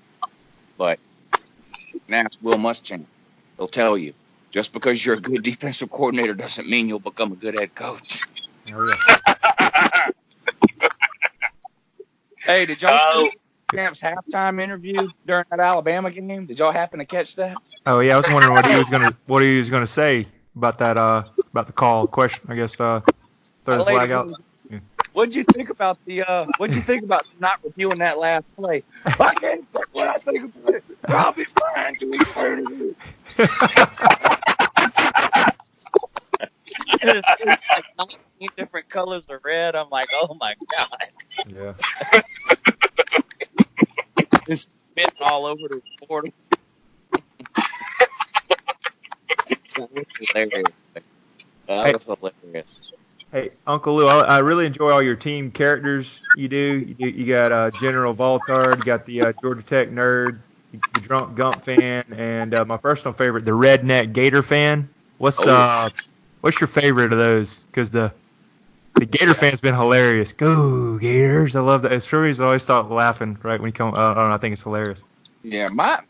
But now Will Muschamp, he'll tell you, just because you're a good defensive coordinator doesn't mean you'll become a good head coach. Oh, yeah. Hey, did y'all see Champ's halftime interview during that Alabama game? Did y'all happen to catch that? Oh yeah, I was wondering what he was gonna say about that about the call question. I guess throw the flag out. Yeah. What'd you think about not reviewing that last play? I can't think what I think about it. I'll be fine till we turn it. Like 19 different colors of red. I'm like, oh my god. Yeah. It's spitting all over the board. That was hilarious. Hey, Uncle Lou, I really enjoy all your team characters you do. You got General Voltard, you got the Georgia Tech nerd, the drunk Gump fan, and my personal favorite, the redneck Gator fan. What's your favorite of those? Because the Gator fan's been hilarious. Go Gators! I love that. It's true. He's always start laughing right when he come. I don't know. I think it's hilarious. Yeah, my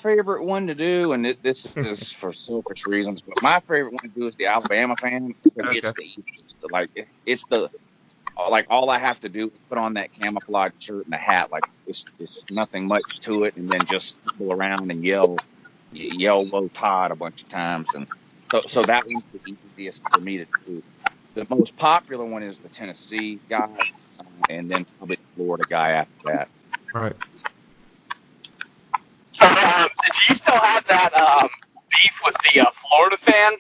favorite one to do, and this is for selfish reasons, but my favorite one to do is the Alabama fan because Okay. it's the easiest. It's the like all I have to do is put on that camouflage shirt and a hat. Like it's nothing much to it, and then just stumble around and yell "Low Tide" a bunch of times, and so that one's the easiest for me to do. The most popular one is the Tennessee guy, and then probably the Florida guy after that. Right. Do you still have that beef with the Florida fan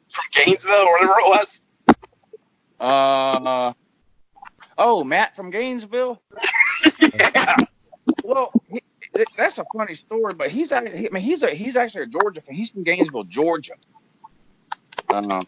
from Gainesville or whatever it was? Oh, Matt from Gainesville. Yeah. Well, that's a funny story, but he's actually a Georgia fan. He's from Gainesville, Georgia. Not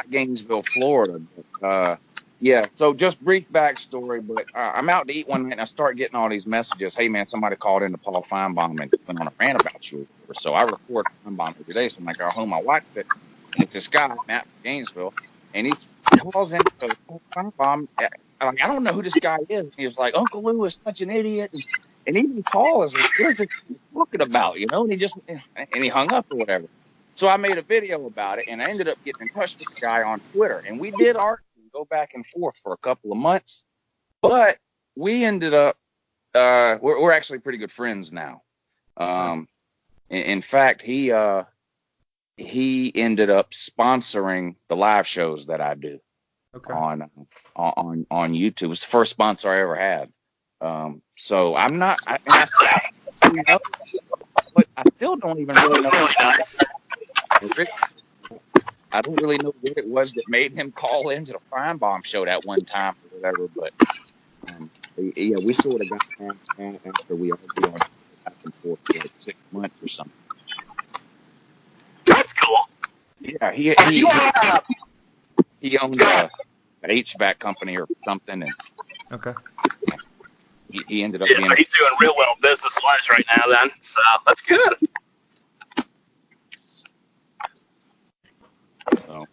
Gainesville, Florida. But, yeah. So just brief backstory. But I'm out to eat one night and I start getting all these messages. Hey man, somebody called into Paul Feinbaum and went on a rant about you. So I record Feinbaum every day. So I'm like, I go home, I watch it, and it's this guy Matt from Gainesville, and he calls in to Paul Feinbaum. I'm like, I don't know who this guy is. He was like, Uncle Lou is such an idiot, and even Paul is like, what is it talking about? You know, and he hung up or whatever. So I made a video about it, and I ended up getting in touch with the guy on Twitter, and we did argue and go back and forth for a couple of months, but we ended up we're actually pretty good friends now. In fact, he ended up sponsoring the live shows that I do Okay. on YouTube. It was the first sponsor I ever had. So I'm not, you know, but I still don't even really know. Really nice. I don't really know what it was that made him call into the Feinbaum show that one time or whatever, but yeah, we sort of got past after we argued on back and forth for like 6 months or something. That's cool. Yeah, he owned an HVAC company or something, and Okay. he ended up Yeah, being. so he's doing real well business-wise right now then. So that's good. So.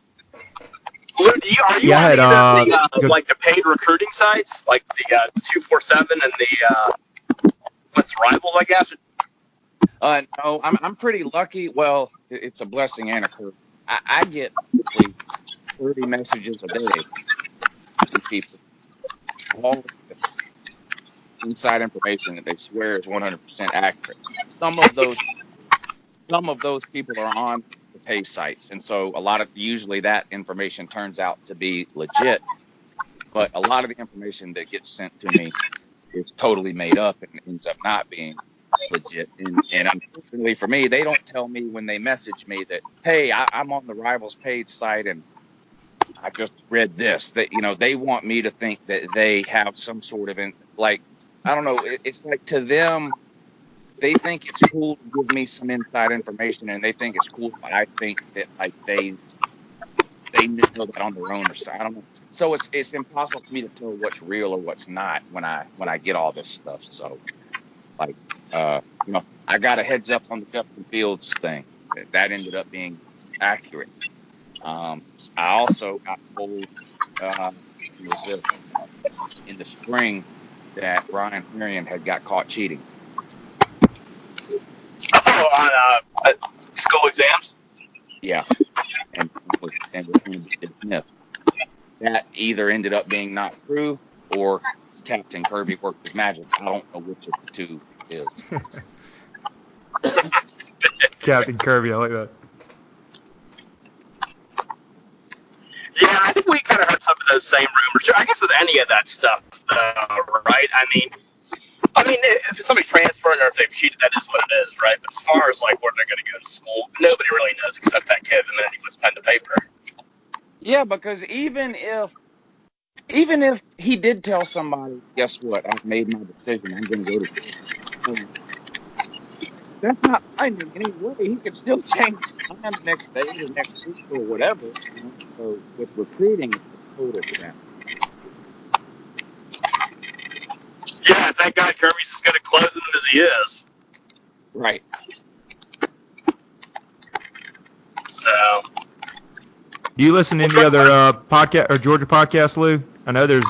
Lou, are you Yeah, I had, on either the, good- like the paid recruiting sites, like the 247 and the what's Rivals, I guess? No, I'm pretty lucky. Well, it's a blessing and a curse. I get probably 30 messages a day from people, all inside information that they swear is 100% accurate. Some of those people are on the pay sites, and so usually that information turns out to be legit. But a lot of the information that gets sent to me is totally made up and ends up not being legit. And unfortunately for me, they don't tell me when they message me that, hey, I'm on the Rivals page site and I just read this. That they want me to think that they have some sort of I don't know. It's like to them, they think it's cool to give me some inside information, and they think it's cool. But I think that like they know that on their own or so. I don't know. So it's impossible for me to tell what's real or what's not when I get all this stuff. So like I got a heads up on the Justin Fields thing. That ended up being accurate. I also got told in the spring that Brian Marion had got caught cheating. Oh, on school exams? Yeah, and was going to be dismissed. That either ended up being not true or Captain Kirby worked his magic. I don't know which of the two is. Captain Kirby, I like that. Yeah, I think we kind of heard some of those same rumors. I guess with any of that stuff, right? I mean, if somebody's transferring or if they've cheated, that is what it is, right? But as far as like where they're going to go to school, nobody really knows except that kid the minute he puts pen to paper. Yeah, because even if he did tell somebody, guess what? I've made my decision. I'm going to go to school. That's not binding in any way. He could still change his mind the next day or next week or whatever. So with recruiting, total for that. Yeah, thank God Kirby's as good at closing them as he is. Right. So. Do you listen to any other podcast or Georgia podcasts, Lou? I know there's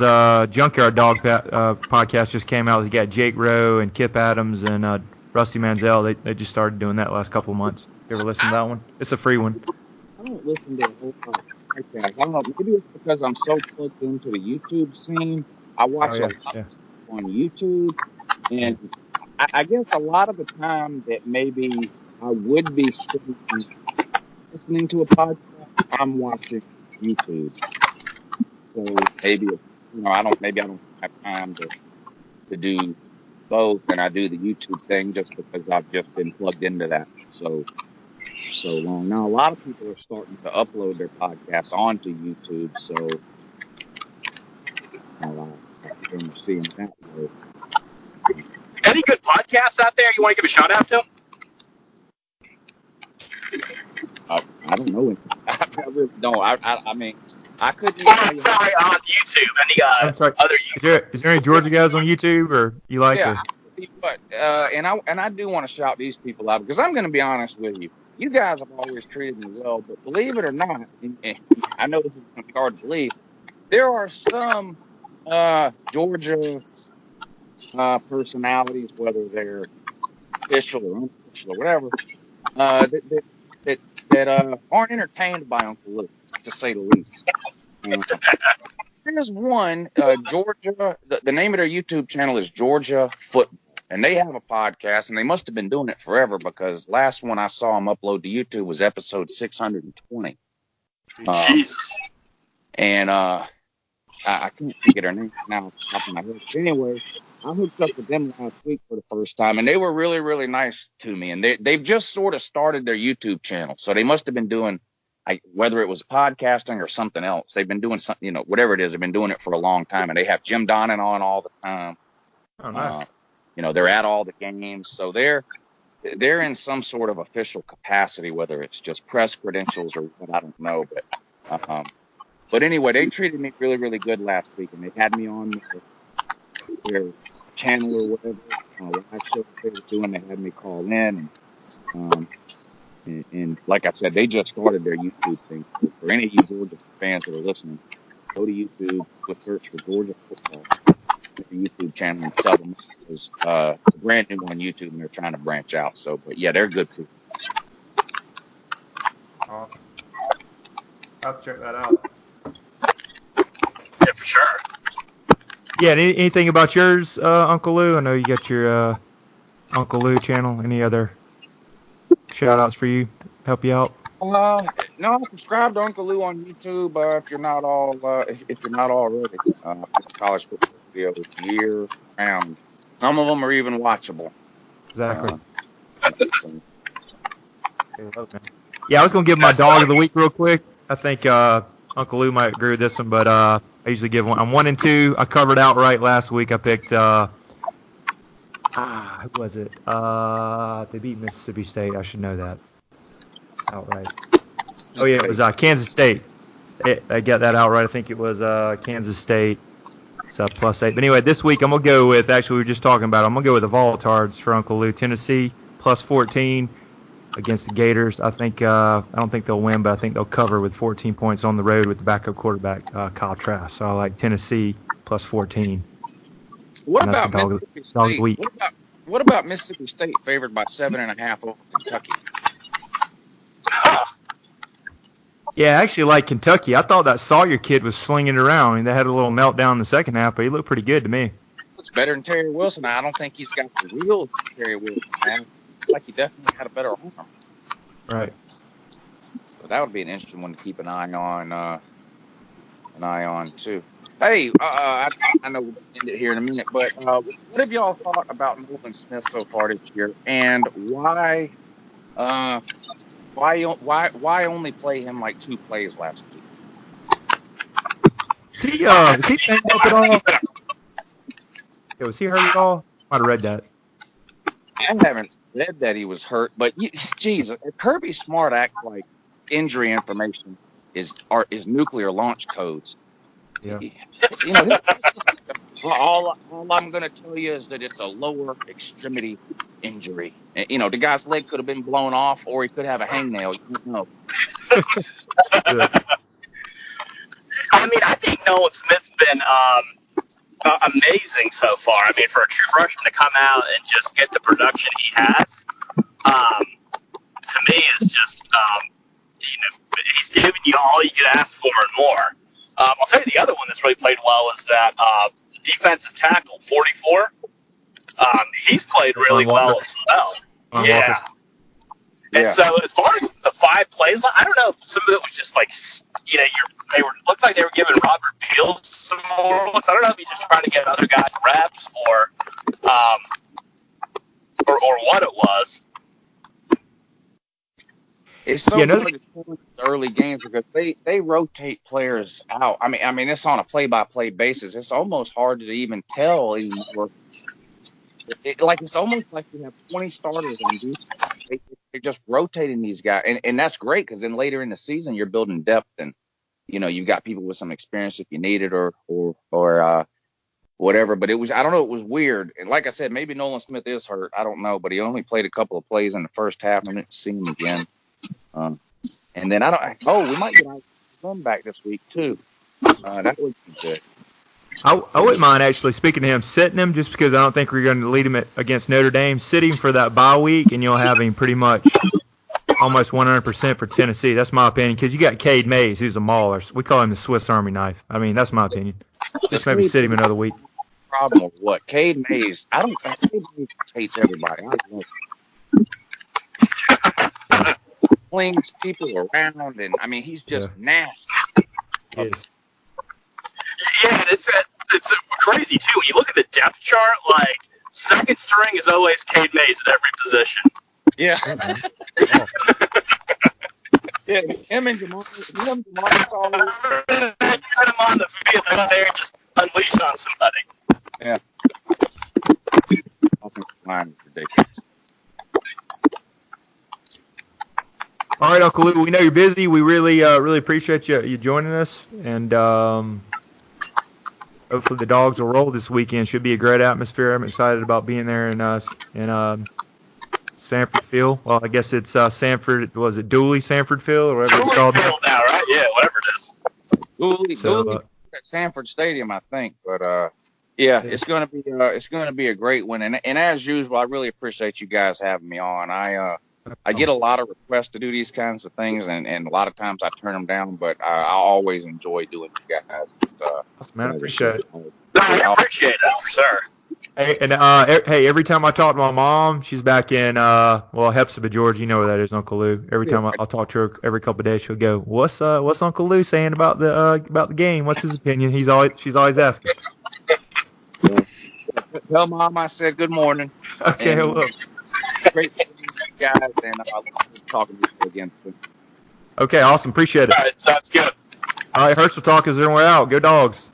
Junkyard Dog podcast just came out. They got Jake Rowe and Kip Adams and Rusty Manziel. They just started doing that last couple of months. You ever listen to that one? It's a free one. I don't listen to a whole lot of podcasts. I don't know. Maybe it's because I'm so plugged into the YouTube scene. I watch a lot of stuff on YouTube, and I guess a lot of the time that maybe I would be listening to a podcast, I'm watching YouTube. So maybe I don't have time to do both, and I do the YouTube thing just because I've just been plugged into that so long. Now a lot of people are starting to upload their podcasts onto YouTube, so I'm seeing that way. Any good podcasts out there you want to give a shout out to? I don't know. I really don't. I mean, I couldn't. Sorry, on YouTube. Any other YouTube? Is there any Georgia guys on YouTube or you like? Yeah, but and I do want to shout these people out because I'm going to be honest with you. You guys have always treated me well, but believe it or not, and I know this is going to be hard to believe. There are some Georgia personalities, whether they're official or unofficial or whatever, that aren't entertained by Uncle Luke, to say the least. There's one, Georgia. The name of their YouTube channel is Georgia Football, and they have a podcast, and they must have been doing it forever because last one I saw them upload to YouTube was episode 620. Jesus. And I can't think of their name now off the top of my head. But anyway, I hooked up with them last week for the first time, and they were really, really nice to me. And they've just sort of started their YouTube channel, so they must have been doing, whether it was podcasting or something else. They've been doing something, whatever it is. They've been doing it for a long time, and they have Jim Donnan on all the time. Oh, nice. They're at all the games, so they're in some sort of official capacity, whether it's just press credentials or what, I don't know, But anyway, they treated me really, really good last week, and they had me on their channel or whatever, live show they were doing. They had me call in, and like I said, they just started their YouTube thing. So for any of you Georgia fans that are listening, go to YouTube, search for Georgia Football, their YouTube channel, and sub them. It's a brand new on YouTube, and they're trying to branch out. So, but yeah, they're good too. Awesome. I'll have to check that out. Yeah, for sure. Yeah, anything about yours, Uncle Lou? I know you got your Uncle Lou channel. Any other shout-outs for you? Help you out? No, subscribe to Uncle Lou on YouTube if you're not already. College football videos year round. Some of them are even watchable. Exactly. Yeah, I was gonna give my dog of the week real quick. I think Uncle Lou might agree with this one, but I usually give one. I'm 1-2. I covered outright last week. I picked who was it? They beat Mississippi State. I should know that. Outright. Oh yeah, it was Kansas State. I got that outright. I think it was Kansas State. It's +8. But anyway, this week I'm gonna go with. Actually, we were just talking about it. I'm gonna go with the Voltards for Uncle Lou. Tennessee +14 against the Gators. I don't think they'll win, but I think they'll cover with 14 points on the road with the backup quarterback Kyle Trask. So I like Tennessee +14. What about Mississippi State? What about Mississippi State favored by 7.5 over Kentucky? Yeah, I actually like Kentucky. I thought that Sawyer kid was slinging it around. They had a little meltdown in the second half, but he looked pretty good to me. It's better than Terry Wilson. I don't think he's got the real Terry Wilson, man. Like he definitely had a better arm. Right. So that would be an interesting one to keep an eye on too. Hey, I know we'll end it here in a minute, but what have y'all thought about Nolan Smith so far this year, and why only play him like 2 plays last week? Is he banged up at all? Yeah, was he hurt at all? Might have read that. I haven't read that he was hurt, but geez, Kirby Smart acts like injury information is nuclear launch codes. Yeah. You know, all I'm going to tell you is that it's a lower extremity injury. And, you know, the guy's leg could have been blown off, or he could have a hangnail. You don't know. Yeah. I mean, I think Nolan Smith's been amazing so far. I mean, for a true freshman to come out and just get the production he has, to me is just, he's giving you all you could ask for and more. I'll tell you the other one that's really played well is that defensive tackle, 44. He's played really well as well. Yeah. And so as far as the 5 plays, I don't know if some of it was just like, looked like they were giving Robert Beals some more looks. I don't know if he's just trying to get other guys reps or what it was. It's so hard to tell in the early games because they rotate players out. I mean, it's on a play-by-play basis. It's almost hard to even tell anymore. It's almost like you have 20 starters on defense. They're just rotating these guys, and that's great because then later in the season you're building depth, and you've got people with some experience if you need it or whatever. But I don't know, it was weird. And like I said, maybe Nolan Smith is hurt. I don't know, but he only played a couple of plays in the first half. I didn't see him again. And then we might get him back this week too. That would be good. I wouldn't mind actually, speaking to him, sitting him just because I don't think we're going to lead him against Notre Dame. Sit him for that bye week, and you'll have him pretty much almost 100% for Tennessee. That's my opinion because you got Cade Mays, who's a mauler. We call him the Swiss Army knife. I mean, that's my opinion. Just maybe sit him another week. Problem with what? Cade Mays. I don't think Cade Mays hates everybody. I don't know. Flings people around, and I mean, he's just nasty. Yes. Yeah, it's crazy too. When you look at the depth chart, like second string is always Cade Mays at every position. Yeah. Yeah, him and Jamal all over. Put him on the field out there and just unleash on somebody. Yeah. Offensive line is ridiculous. All right, Uncle Lou, we know you're busy. We really appreciate you joining us, and hopefully the Dogs will roll this weekend. Should be a great atmosphere. I'm excited about being there in Sanford Field. Well, I guess it's Sanford. Was it Dooley Sanford Field or whatever it's called? Field now, right? Yeah, whatever it is. Dooley at Sanford Stadium, I think. But it's gonna be a great one. And as usual, I really appreciate you guys having me on. I get a lot of requests to do these kinds of things, and a lot of times I turn them down, but I always enjoy doing it, you guys. Man, I appreciate it. I appreciate that for sure. Hey, and every time I talk to my mom, she's back in Hepzibah, Georgia. You know where that is, Uncle Lou. Every time I'll talk to her, every couple of days, she'll go, "What's Uncle Lou saying about the game? What's his opinion?" She's always asking. Tell Mom I said good morning. Okay, hello. Great guys, and I look forward to talking to you again soon. Okay, awesome. Appreciate it. All right, sounds good. All right, Herschel Talkers, and we're out. Go Dogs.